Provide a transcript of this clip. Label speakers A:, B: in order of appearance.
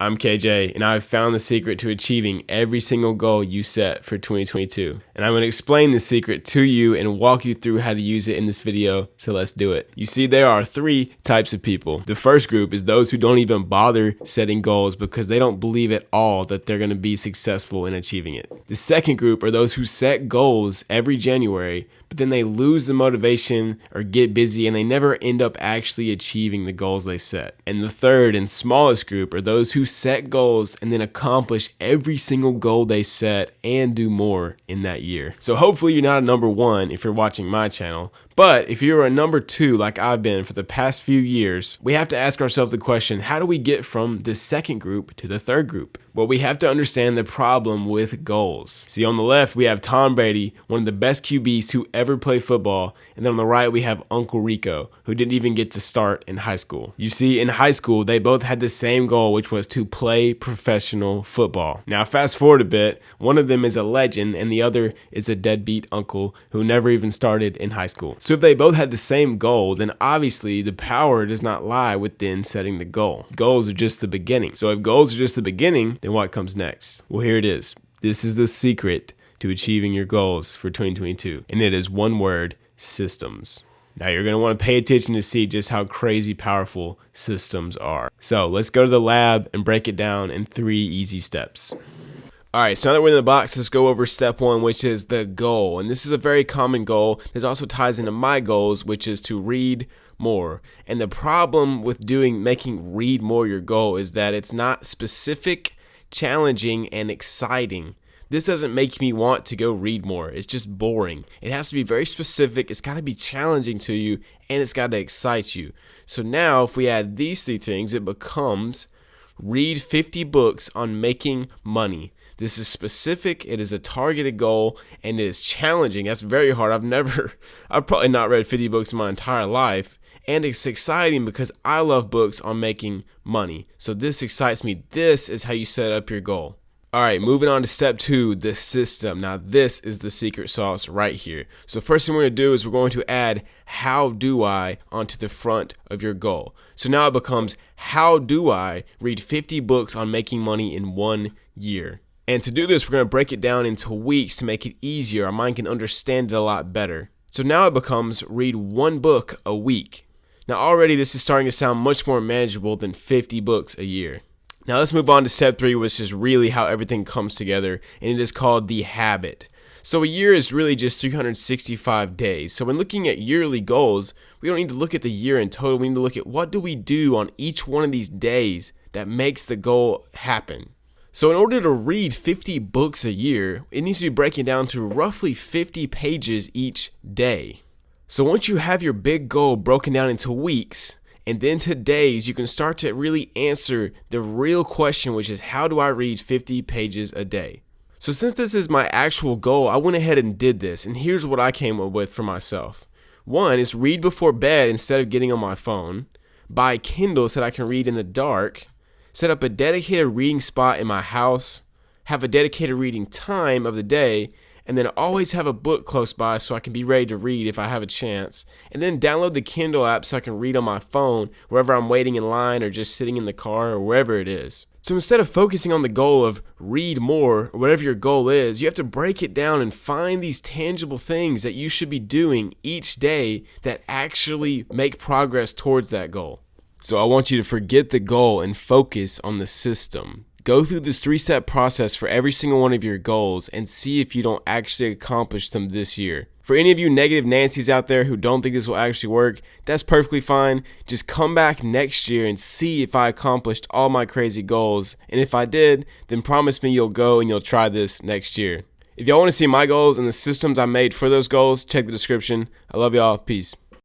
A: I'm KJ, and I've found the secret to achieving every single goal you set for 2022. And I'm going to explain the secret to you and walk you through how to use it in this video, so let's do it. You see, there are three types of people. The first group is those who don't even bother setting goals because they don't believe at all that they're going to be successful in achieving it. The second group are those who set goals every January, but then they lose the motivation or get busy and they never end up actually achieving the goals they set. And the third and smallest group are those who set goals and then accomplish every single goal they set and do more in that year. So hopefully you're not a number one if you're watching my channel, but if you're a number two like I've been for the past few years, we have to ask ourselves the question, how do we get from the second group to the third group? Well, we have to understand the problem with goals. See, on the left, we have Tom Brady, one of the best QBs who ever played football. And then on the right, we have Uncle Rico, who didn't even get to start in high school. You see, in high school, they both had the same goal, which was to play professional football. Now, fast forward a bit, one of them is a legend and the other is a deadbeat uncle who never even started in high school. So if they both had the same goal, then obviously the power does not lie within setting the goal. Goals are just the beginning. So if goals are just the beginning, then what comes next? Well, here it is. This is the secret to achieving your goals for 2022. And it is one word: systems. Now you're going to want to pay attention to see just how crazy powerful systems are. So let's go to the lab and break it down in 3 easy steps. All right, so now that we're in the box, let's go over step 1, which is the goal. And this is a very common goal. This also ties into my goals, which is to read more. And the problem with making read more your goal is that it's not specific, challenging, and exciting. This doesn't make me want to go read more. It's just boring. It has to be very specific. It's got to be challenging to you, and it's got to excite you. So now if we add these 3 things, it becomes read 50 books on making money. This is specific, it is a targeted goal, and it is challenging. That's very hard. I've probably not read 50 books in my entire life. And it's exciting because I love books on making money. So this excites me. This is how you set up your goal. All right, moving on to step 2, the system. Now this is the secret sauce right here. So first thing we're going to do is we're going to add how do I onto the front of your goal. So now it becomes how do I read 50 books on making money in 1 year. And to do this, we're going to break it down into weeks to make it easier. Our mind can understand it a lot better. So now it becomes read 1 book a week. Now already this is starting to sound much more manageable than 50 books a year. Now let's move on to step 3, which is really how everything comes together, and it is called the habit. So a year is really just 365 days. So when looking at yearly goals, we don't need to look at the year in total. We need to look at what do we do on each one of these days that makes the goal happen. So in order to read 50 books a year, it needs to be breaking down to roughly 50 pages each day. So once you have your big goal broken down into weeks and then to days, you can start to really answer the real question, which is how do I read 50 pages a day? So since this is my actual goal, I went ahead and did this, and here's what I came up with for myself. 1 is read before bed instead of getting on my phone, buy Kindle so that I can read in the dark, set up a dedicated reading spot in my house, have a dedicated reading time of the day, and then always have a book close by so I can be ready to read if I have a chance, and then download the Kindle app so I can read on my phone wherever I'm waiting in line or just sitting in the car or wherever it is. So instead of focusing on the goal of read more or whatever your goal is, you have to break it down and find these tangible things that you should be doing each day that actually make progress towards that goal. So I want you to forget the goal and focus on the system. Go through this 3-step process for every single one of your goals and see if you don't actually accomplish them this year. For any of you negative Nancys out there who don't think this will actually work, that's perfectly fine. Just come back next year and see if I accomplished all my crazy goals. And if I did, then promise me you'll go and you'll try this next year. If y'all want to see my goals and the systems I made for those goals, check the description. I love y'all. Peace.